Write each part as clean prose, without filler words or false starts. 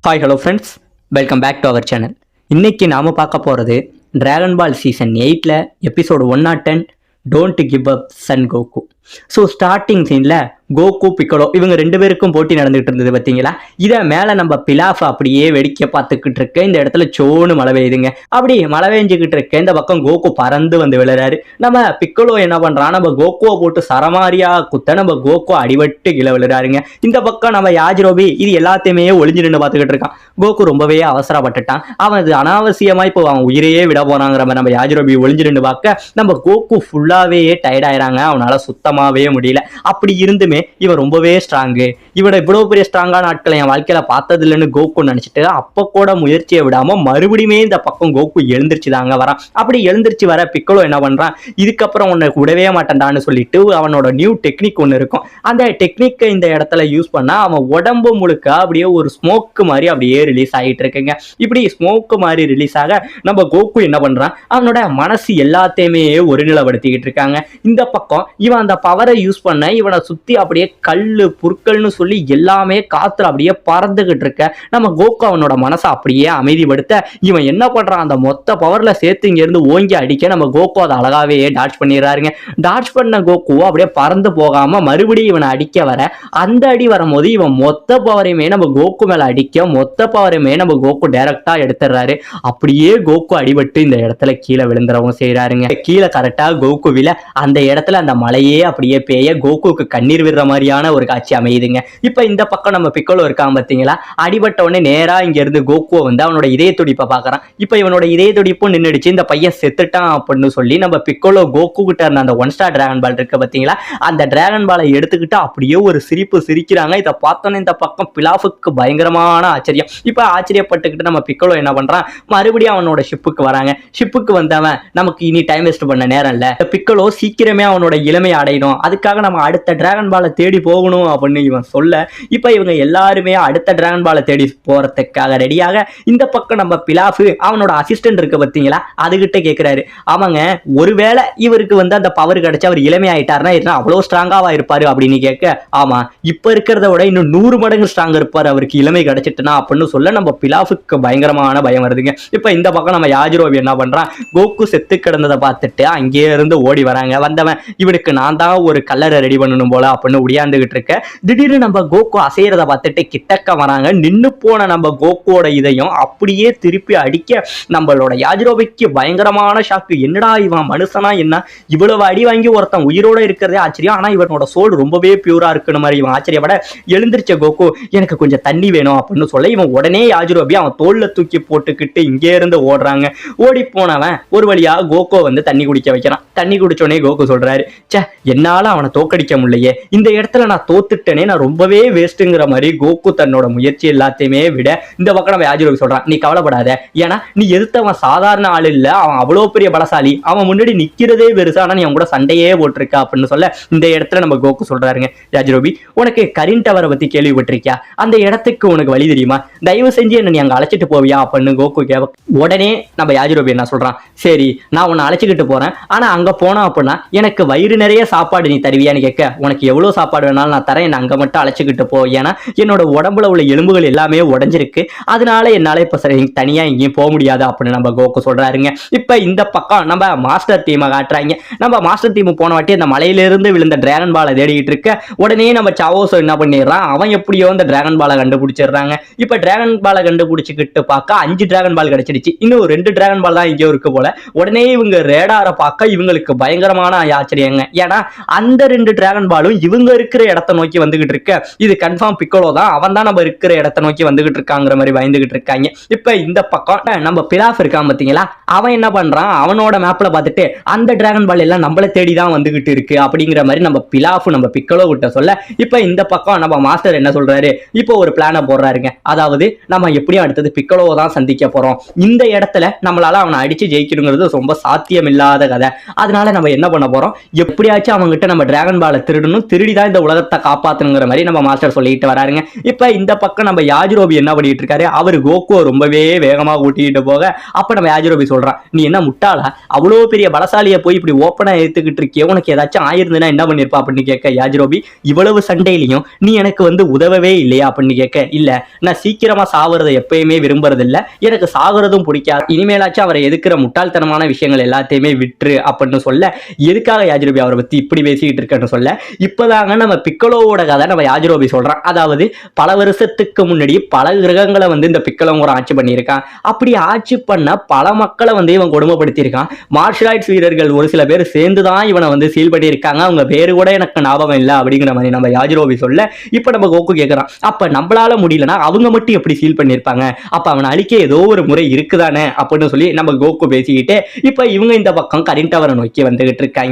Hi hello friends, welcome back to our channel. இன்னைக்கு நாம் பார்க்க போகிறது dragon ball season 8 episode 110 don't give up son Goku. So starting சீனில் Goku Piccolo இவங்க ரெண்டு பேருக்கும் போட்டி நடந்துகிட்டு இருந்தது பார்த்தீங்களா. இதை மேலே நம்ம பிலாஃப் அப்படியே வேடிக்கை பார்த்துக்கிட்டு இருக்க இந்த இடத்துல சோனு மழை பெய்யுதுங்க. அப்படி மழை பெஞ்சுக்கிட்டு இருக்க இந்த பக்கம் கோகு பறந்து வந்து விழுறாரு. நம்ம பிக்கலோ என்ன பண்ணுறான், நம்ம கோகுவை போட்டு சரமாரியா குத்த நம்ம கோகு அடிபட்டு கீழே விழுறாருங்க. இந்த பக்கம் நம்ம யாஜிரோபி இது எல்லாத்தையுமே ஒளிஞ்சு நின்று பார்த்துக்கிட்டு இருக்கான். கோகு ரொம்பவே அவசரப்பட்டுட்டான். அவன் அது அனாவசியமா இப்போ அவன் உயிரையே விட போறாங்கிற மாதிரி நம்ம யாஜிரோபி ஒளிஞ்சு நின்று பார்க்க நம்ம கோகு ஃபுல்லாவே டயர்ட் ஆயிராங்க. அவனால சுத்தமாவே முடியல. அப்படி இருந்துமே இவன் ரொம்பவே ஸ்ட்ராங்கு, இவனை இவ்வளவு பெரிய ஸ்ட்ராங்கான ஆட்களை என் வாழ்க்கையில பார்த்தது இல்லைன்னு கோகு நினைச்சிட்டு அப்ப கூட முயற்சியை விடாம மறுபடியுமே இந்த பக்கம் கோகு எழுந்திருச்சுதாங்க வரான். அப்படி எழுந்திருச்சு வர பிக்கலோ என்ன பண்றான், இதுக்கப்புறம் உன்னை விடவே மாட்டேன்டான்னு சொல்லிட்டு அவனோட நியூ டெக்னிக் ஒன்று இருக்கும். அந்த டெக்னிக்கை இந்த இடத்துல யூஸ் பண்ணா அவன் உடம்பு முழுக்க அப்படியே ஒரு ஸ்மோக்கு மாதிரி அப்படியே ரிலீஸ் ஆகிட்டு இருக்குங்க. இப்படி ஸ்மோக்கு மாதிரி ரிலீஸ் ஆக நம்ம கோகு என்ன பண்றான், அவனோட மனசு எல்லாத்தையுமே ஒருநிலைப்படுத்திக்கிட்டு இருக்காங்க. இந்த பக்கம் இவன் அந்த பவரை யூஸ் பண்ண இவனை சுத்தி அப்படியே கல்லு புற்கள்னு சொல்லி எல்லாமே காத்துல அப்படியே பறந்துகிட்டு இருக்க நம்ம கோகு அவனோட மனசை அப்படியே அமைதிப்படுத்த இவன் என்ன பண்றான், அந்த மொத்த பவர்ல சேர்த்து இங்க இருந்து ஓங்கி அடிக்க நம்ம கோகு அதை அழகாவே டாட்ச் பண்ணிடுறாருங்க. டாட்ச் பண்ண கோகு அப்படியே பறந்து போகாம மறுபடியும் இவனை அடிக்க வர அந்த அடி வரும்போது இவன் மொத்த பவரையுமே நம்ம கோகு மேல அடிக்க மொத்த பவரையுமே நம்ம கோகு டைரக்டா எடுத்துடுறாரு. அப்படியே கோகு அடிபட்டு இந்த இடத்துல கீழே விழுந்துறவும் செய்யறாருங்க. கீழே கரெக்டா கோகுவில அந்த இடத்துல அந்த மலையே அப்படியே பேய கோகுக்கு கண்ணீர் விடுற மாதிரியான ஒரு காட்சி அமையுதுங்க. இப்ப இந்த பக்கம் நம்ம பிக்கலோ இருக்கான் பாத்தீங்களா, அடிபட்ட உடனே நேரா இங்க இருந்து கோகுவை வந்து அவனோட இதய துடிப்பை பாக்குறான். இப்ப இவனோட இதய துடிப்பும் நின்றுடுச்சு, இந்த பையன் செத்துட்டான் அப்படின்னு சொல்லி நம்ம பிக்கலோ கோகு கிட்ட இருந்த அந்த 1 ஸ்டார் டிராகன் பால் இருக்கு பாத்தீங்களா, அந்த டிராகன் பாலை எடுத்துக்கிட்டு அப்படியே ஒரு சிரிப்பு சிரிக்கிறாங்க. இதை பார்த்தோன்னே இந்த பக்கம் பிலாஃபுக்கு பயங்கரமான ஆச்சரியம். இப்ப ஆச்சரியப்பட்டுக்கிட்டு நம்ம பிக்கலோ என்ன பண்றான், மறுபடியும் அவனோட ஷிப்புக்கு வராங்க. ஷிப்புக்கு வந்தவன் நமக்கு இனி டைம் வேஸ்ட் பண்ண நேரம் இல்ல, பிக்கலோ சீக்கிரமே அவனோட இளமை அடையணும், அதுக்காக நம்ம அடுத்த டிராகன் பாலை தேடி போகணும் அப்படின்னு இவன் சொல்ல இப்ப இவங்க எல்லாருமே அடுத்த டிராகன் பாலை தேடி போறதுக்காக ரெடியாக இந்த பக்கம் நம்ம பிலாஃபு அவனோட அசிஸ்டன்ட் இருக்கு பாத்தீங்களா அதுகிட்ட கேட்கிறாரு, அவங்க ஒருவேளை இவருக்கு வந்து அந்த பவர் கிடைச்சு அவர் இளமை ஆயிட்டாருன்னா அவ்வளவு ஸ்ட்ராங்காவா இருப்பாரு அப்படின்னு கேட்க, ஆமா இப்ப இருக்கிறத விட இன்னும் 100 மடங்கு ஸ்ட்ராங் இருப்பாரு அவருக்கு இளமை கிடைச்சிட்டுனா அப்படின்னு சொல்ல நம்ம பிலாஃபுக்கு பயங்கரமான பயம் வருதுங்க. இப்ப இந்த பக்கம் நம்ம யாஜிரோபி என்ன பண்றான், கோகு செத்து கிடந்ததை பார்த்துட்டு அங்கே இருந்து ஓடி வராங்க. வந்தவன் இவனுக்கு நான் தான் ஒரு கல்லறை ரெடி பண்ணணும் போல அப்படின்னு உடையாந்துகிட்டு இருக்க திடீர்னு நம்ம கோகு அசையறத பார்த்துட்டு கிட்டக்க வராங்க. நின்னு போன நம்ம கோகுவோட இதையும் அப்படியே திருப்பி அடிக்க நம்மளோட யாஜிரோபிக்கு பயங்கரமான ஷாக்கு. என்னடா இவன் மனுஷனா என்ன, இவ்வளவு அடி வாங்கி ஒருத்தன் உயிரோட இருக்கிறதே ஆச்சரியம், ஆனா இவனோட சோல் ரொம்பவே பியூரா இருக்குன்னு மாதிரி இவன் ஆச்சரியப்பட எழுந்திருச்ச கோகு எனக்கு கொஞ்சம் தண்ணி வேணும் அப்படின்னு சொல்ல இவன் உடனே யாஜிரோபி அவன் தோல்ல தூக்கி போட்டுக்கிட்டு இங்கே இருந்து ஓடுறாங்க. ஓடி போனவன் ஒரு வழியா கோகோ வந்து தண்ணி குடிக்க வைக்கிறான். தண்ணி குடிச்சோடனே கோகு சொல்றாரு, சே என்னால அவனை தோக்கடிக்க முடியலையே, இந்த இடத்துல நான் தோத்துட்டேனே, நான் ரொம்பவே வேஸ்ட்டுங்கிற மாதிரி கோகு தன்னோட முயற்சி எல்லாத்தையுமே விட இந்த பக்கம் நம்ம யாஜிரோபி சொல்றான், நீ கவலைப்படாத, ஏன்னா நீ எதிர்த்தவன் சாதாரண ஆள் இல்ல, அவன் அவ்வளவு பெரிய பலசாலி, அவன் முன்னாடி நிக்கிறதே பெருசா, ஆனா நீ அவன் கூட சண்டையே போட்டிருக்க அப்படின்னு சொல்ல இந்த இடத்துல நம்ம கோகு சொல்றாருங்க, யாஜிரோபி உனக்கு கரின் டவரை பத்தி கேள்விப்பட்டிருக்கியா, அந்த இடத்துக்கு உனக்கு வழி தெரியுமா, தயவு செஞ்சு என்ன நீ அங்க அழைச்சிட்டு போவியா அப்படின்னு கோகு கேட்க உடனே நம்ம யாஜிரோபி என்ன சொல்றான், சரி நான் உன்னை அழைச்சிக்கிட்டு போறேன், ஆனா அங்க போனா அப்படின்னா எனக்கு வயிறு நிறைய சாப்பாடு நீ தருவியான்னு கேட்க, உனக்கு எவ்வளவு சாப்பாடு வேணாலும் நான் தரேன், அங்க மட்டும் அழைச்சிக்கிட்டு போ, ஏன்னா என்னோட உடம்புல உள்ள எலும்புகள் எல்லாமே உடஞ்சிருக்கு, அதனால என்னால இப்ப தனியா எங்கேயும் போக முடியாது அப்படின்னு நம்ம கோகு சொல்றாருங்க. இப்ப இந்த பக்கம் நம்ம மாஸ்டர் டீமை காட்டுறாங்க. நம்ம மாஸ்டர் டீம் போன வாட்டி அந்த மலையிலிருந்து விழுந்த டிராகன் பாலை தேடிட்டு இருக்க உடனே நம்ம சாவோசோ என்ன பண்ணிடுறான், அவன் எப்படியோ அந்த டிராகன் பாலை கண்டுபிடிச்சிடுறாங்க. இப்ப டிராகன் பாலை கண்டுபிடிச்சிக்கிட்டு பார்க்க 5 டிராகன் பால் கிடைச்சிருச்சு, இன்னும் 2 டிராகன் பால் தான் இங்கே இருக்கு போல. உடனே இவங்க ரேடாரை பார்க்க இவங்களுக்கு பயங்கரமான ஆச்சரியங்க, ஏன்னா அந்த 2 டிராகன் பாலும் இவங்க இருக்கிற இடத்தை நோக்கி வந்துகிட்டு இருக்க, இது கன்ஃபார்ம் பிக்கலோ தான், அவன் தான் நம்ம இருக்கிற இடத்தை நோக்கி வந்துகிட்டு இருக்காங்கிற மாதிரி பயந்துகிட்டு இருக்காங்க. இப்ப இந்த பக்கம் நம்ம பிலாஃப் இருக்கான் பாத்தீங்களா, அவன் என்ன பண்றான், அவனோட மேப்ல பார்த்துட்டு அந்த டிராகன் பால் எல்லாம் நம்மள தேடி தான் வந்துகிட்டு இருக்கு அப்படிங்கிற மாதிரி நம்ம பிலாஃப் நம்ம பிக்கலோ கிட்ட சொல்ல இப்ப இந்த பக்கம் நம்ம மாஸ்டர் என்ன சொல்றாரு, இப்போ ஒரு பிளானை போடுறாருங்க, அதாவது நம்ம எப்படியும் அடுத்தது பிக்கலோவை தான் சந்திக்க போறோம், இந்த இடத்துல நம்மளால அவனை அடிச்சு ஜெயிக்கணுங்கிறது ரொம்ப சாத்தியம் இல்லாத கதை, அதனால நம்ம என்ன பண்ண போறோம், எப்படியாச்சும் அவங்க அவங்ககிட்ட நம்ம டிராகன் பாலை திருடணும், திருடி தான் இந்த உலகத்தை காப்பாற்றணுங்கிற மாதிரி நம்ம மாஸ்டர் சொல்லிட்டு வராருங்க. இப்போ இந்த பக்கம் நம்ம யாஜிரோபி என்ன பண்ணிட்டு இருக்காரு, அவர் கோகுவை ரொம்பவே வேகமாக கூட்டிகிட்டு போக அப்போ நம்ம யாஜிரோபி சொல்றான், நீ என்ன முட்டாளா, அவ்வளோ பெரிய பலசாலியை போய் இப்படி ஓப்பனா எடுத்துக்கிட்டு இருக்கிய, உனக்கு ஏதாச்சும் ஆயிருந்தா என்ன பண்ணிருப்பா அப்படின்னு கேட்க யாஜிரோபி, இவ்வளவு சண்டையிலையும் நீ எனக்கு வந்து உதவவே இல்லையா அப்படின்னு கேட்க, இல்ல நான் சீக்கிரமா சாவறதை எப்பயுமே விரும்புறது இல்ல, எனக்கு சாகுறதும் பிடிக்காது, இனிமேலாச்சும் அவரை எதுக்குற முட்டாள்தனமான விஷயங்கள் எல்லாத்தையுமே விட்டுரு அப்படின்னு சொல்ல, எதுக்காக யாஜிரோபி அவரை பத்தி இப்படி பேசிக்கிட்டு இருக்கேன்னு சொல்ல, இப்பதாங்க நம்ம பிக்கலோவோட கதை நம்ம யாஜிரோபி சொல்றான். அதாவது பல வருஷத்துக்கு முன்னாடி பல கிரகங்களை வந்து இந்த பிக்கலோங்கிற ஆட்சி பண்ணியிருக்கான். அப்படி ஆட்சி பண்ண பல மக்களை வந்து இவன் கொடுமைப்படுத்தியிருக்கான். மார்ஷல் ஆர்ட்ஸ் வீரர்கள் ஒரு சில பேர் சேர்ந்து தான் இவனை வந்து சீல் பண்ணியிருக்காங்க, அவங்க பேரு கூட எனக்கு ஞாபகம் இல்லை அப்படிங்கிற மாதிரி நம்ம யாஜிரோபி சொல்ல, இப்போ நம்ம கோகு கேட்குறான், அப்ப நம்மளால முடியலன்னா அவங்க மட்டும் எப்படி சீல் பண்ணியிருப்பாங்க, அப்ப அவனை அழிக்க ஏதோ ஒரு முறை இருக்குதானே அப்படின்னு சொல்லி நம்ம கோகு பேசிக்கிட்டு இப்போ இவங்க இந்த பக்கம் கரண்ட் டவரை நோக்கி வந்துகிட்டு இருக்காங்க.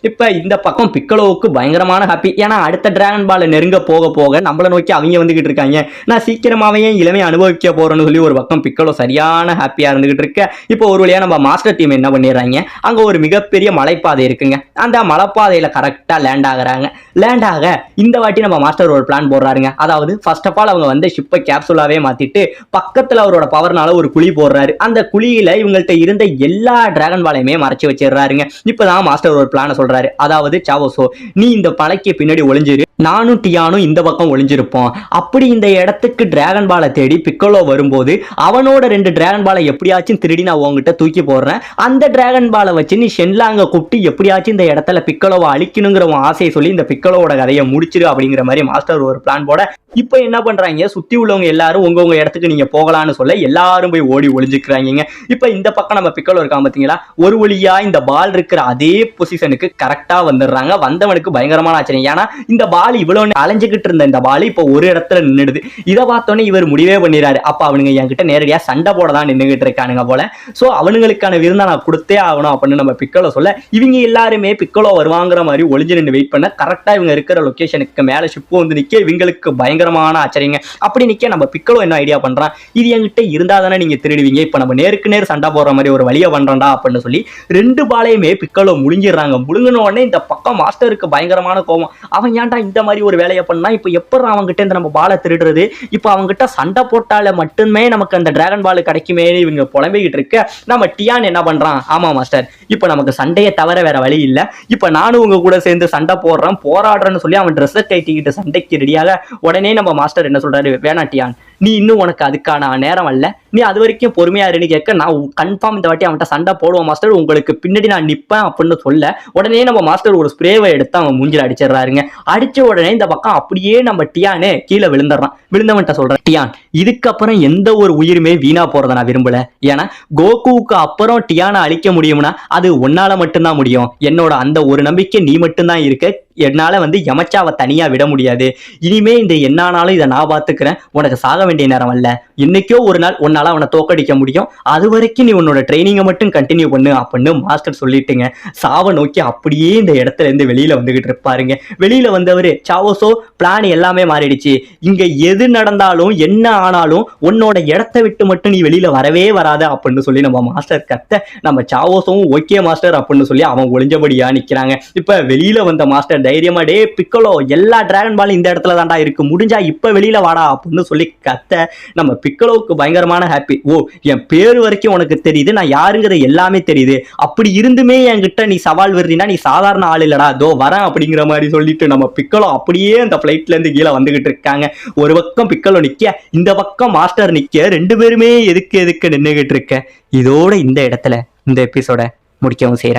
இப்போ இந்த பக்கம் பிக்கலோவுக்கு பயங்கரமான ஹாப்பி, ஏன்னா அடுத்த டிராகன் பால் நெருங்க போக போக நம்மளை நோக்கி அவங்க வந்துகிட்டு இருக்காங்க, நான் சீக்கிரமாவே இளமையை அனுபவிக்க போறேன்னு சொல்லி ஒரு பக்கம் பிக்கலோ சரியான ஹாப்பியா இருந்துகிட்டு இருக்க. இப்போ ஒரு வழியா நம்ம மாஸ்டர் டீம் என்ன பண்ணிடுறாங்க, அங்க ஒரு மிகப்பெரிய மலைப்பாதை இருக்குங்க, அந்த மலைப்பாதையில கரெக்டா லேண்ட் ஆகுறாங்க. லேண்ட் ஆக இந்த வாட்டி நம்ம மாஸ்டர் ஒரு பிளான் போடுறாருங்க. அதாவது ஃபர்ஸ்ட் ஆஃப் ஆல் அவங்க வந்து ஷிப்பை கேப்சூலாவே மாத்திட்டு பக்கத்துல அவரோட பவர்னால ஒரு குழி போடுறாரு. அந்த குழியில இவங்கள்ட்ட இருந்த எல்லா டிராகன் பாலையுமே மறைச்சு வச்சிடுறாருங்க. இப்பதான் மாஸ்டர் ஒரு பிளான சொல்றாரு, அதாவது சாவோசோ, நீ இந்த பழைக்கு பின்னாடி ஒளிஞ்சிரு, நானும் டியானும் இந்த பக்கம் ஒளிஞ்சிருப்போம், அப்படி இந்த இடத்துக்கு டிராகன் பாலை தேடி பிக்கலோ வரும்போது அவனோட 2 டிராகன் பாலை எப்படியாச்சும் திருடி நான் உங்ககிட்ட தூக்கி போடுறேன், அந்த டிராகன் பாலை வச்சு நீ ஷென்லாங்க கூப்பிட்டு எப்படியாச்சும் இந்த இடத்துல பிக்கலோவை அழிக்கணுங்கிற ஆசையை சொல்லி இந்த பிக்கலோட கதையை முடிச்சிரு அப்படிங்கிற மாதிரி மாஸ்டர் ஒரு பிளான் போட, இப்போ என்ன பண்றாங்க, சுத்தி உள்ளவங்க எல்லாரும் உங்க இடத்துக்கு நீங்க போகலான்னு சொல்ல எல்லாரும் போய் ஓடி ஒளிஞ்சுக்கிறாங்க. இப்போ இந்த பக்கம் நம்ம பிக்கலோ இருக்கான் பாத்தீங்களா, ஒரு வழியா இந்த பால் இருக்கிற அதே பொசிஷனுக்கு கரெக்டா வந்துடுறாங்க. வந்தவனுக்கு பயங்கரமான ஆச்சரியம், ஏன்னா இந்த பால் இவ்வளவு அலைஞ்சுக்கிட்டு இருந்த இந்த பால் இப்போ ஒரு இடத்துல நின்னுடுது. இதை பார்த்தோன்னே இவர் முடிவே பண்ணிடுறாரு, அப்ப அவனுங்க என்கிட்ட நேரடியா சண்டை போட தான் நின்றுகிட்டு இருக்கானுங்க போல, சோ அவனுங்களுக்கான விருந்தை நான் கொடுத்தே ஆகணும் அப்படின்னு நம்ம பிக்கலோ சொல்ல, இவங்க எல்லாருமே பிக்கலோ வருவாங்கிற மாதிரி ஒளிஞ்சு நின்று வெயிட் பண்ண கரெக்டா இவங்க இருக்கிற லொகேஷனுக்கு மேல ஷிப்பு வந்து நிக்க இவங்களுக்கு பயங்கரமான ஆச்சரியங்க. அப்படி நிக்க நம்ம பிக்கலோ என்ன ஐடியா பண்றான், இது என்கிட்ட இருந்தா தானே நீங்க திருடுவீங்க, இப்ப நம்ம நேருக்கு நேர் சண்டை போடுற மாதிரி ஒரு வழியை பண்றா அப்படின்னு சொல்லி 2 பாலையுமே பிக்கலோ முழுங்கிடுறாங்க. முழுங்கின உடனே இந்த பக்கம் மாஸ்டருக்கு பயங்கரமான கோபம், அவன் ஏன்டா இந்த மாதிரி ஒரு வேலையை பண்ணா, இப்ப எப்ப அவங்ககிட்ட இந்த நம்ம பாலை திருடுறது, இப்ப அவங்ககிட்ட சண்டை போட்டால மட்டுமே நமக்கு அந்த டிராகன் பால் கிடைக்குமே இவங்க புலம்பிக்கிட்டு இருக்க, நம்ம டியான் என்ன பண்றான், ஆமா மாஸ்டர் இப்ப நமக்கு சண்டையை தவிர வேற வழி இல்ல, இப்ப நானும் உங்க கூட சேர்ந்து சண்டை போடுறேன் போராடுறேன்னு சொல்லி அவன் ட்ரெஸ்ஸை கைட்டிக்கிட்டு சண்டைக்கு ரெடியாக. உடனே நம்ம மாஸ்டர் என்ன சொல்றாரு, வேணா டியான், நீ இன்னும் உனக்கு அதுக்கான நேரம் அல்ல, நீ அது வரைக்கும் பொறுமையா இருன்னு கேட்க, நான் கன்ஃபார்ம் இந்த வாட்டி அவன்கிட்ட சண்டை போடுவோம் மாஸ்டர், உங்களுக்கு பின்னாடி நான் நிப்பேன் அப்படின்னு சொல்ல, உடனே நம்ம மாஸ்டர் ஒரு ஸ்ப்ரேவை எடுத்து அவன் மூஞ்சில அடிச்சிடறாருங்க. அடிச்ச உடனே இந்த பக்கம் அப்படியே நம்ம டியானே கீழே விழுந்துடுறான். விழுந்தவன்ட்ட சொல்றேன், டியான் இதுக்கப்புறம் எந்த ஒரு உயிருமே வீணா போறதை நான் விரும்பல, ஏன்னா கோகுவுக்கு அப்புறம் டியானை அழிக்க முடியும்னா அது உன்னால மட்டும்தான் முடியும், என்னோட அந்த ஒரு நம்பிக்கை நீ மட்டும்தான் இருக்க, என்னால வந்து யமச்சாவை தனியா விட முடியாது, இனிமே இந்த என்னானாலும் இதை நான் பாத்துக்கிறேன், உனக்கு சாக வேண்டிய நேரம் அல்ல, இன்னைக்கோ ஒரு நாள் உன்னால அவனை தோக்கடிக்க முடியும், அது வரைக்கும் நீ உன்னோட ட்ரைனிங்கை மட்டும் கண்டினியூ பண்ணு அப்படின்னு மாஸ்டர் சொல்லிட்டுங்க சாவை நோக்கி அப்படியே இந்த இடத்துல இருந்து வெளியில வந்துகிட்டு இருப்பாருங்க. வெளியில வந்தவரு, சாவோசோ பிளான் எல்லாமே மாறிடுச்சு, இங்க எது நடந்தாலும் என்ன ஆனாலும் உன்னோட இடத்த விட்டு மட்டும் நீ வெளியில வரவே வராத அப்படின்னு சொல்லி நம்ம மாஸ்டர் கத்த, நம்ம சாவோசோவும் ஓகே மாஸ்டர் அப்படின்னு சொல்லி அவன் ஒளிஞ்சபடியா நிக்கிறாங்க. இப்ப வெளியில வந்த மாஸ்டர் தைரியமா, டே பிக்கலோ எல்லா டிராகன் பாலும் இந்த இடத்துல தான்டா இருக்கு, முடிஞ்சா இப்ப வெளியில வாடா அப்படின்னு சொல்லி கத்த, நம்ம பிக்கலோவுக்கு பயங்கரமான ஹாப்பி, ஓ என் பேரு வரைக்கும் உனக்கு தெரியுது, நான் யாருங்கிறது எல்லாமே தெரியுது, அப்படி இருந்துமே என்கிட்ட நீ சவால் விடுறீனா நீ சாதாரண ஆள் இல்லடா, தோ வரேன் அப்படிங்கிற மாதிரி சொல்லிட்டு நம்ம பிக்கலோ அப்படியே அந்த பிளைட்ல இருந்து கீழே வந்துகிட்டு இருக்காங்க. ஒரு பக்கம் பிக்கலோ நிக்க, இந்த பக்கம் மாஸ்டர் நிக்க, 2 பேருமே எதுக்கு நின்னுகிட்டு இருக்க. இதோட இந்த இடத்துல இந்த எபிசோட முடிக்கவும் செய்யறாங்க.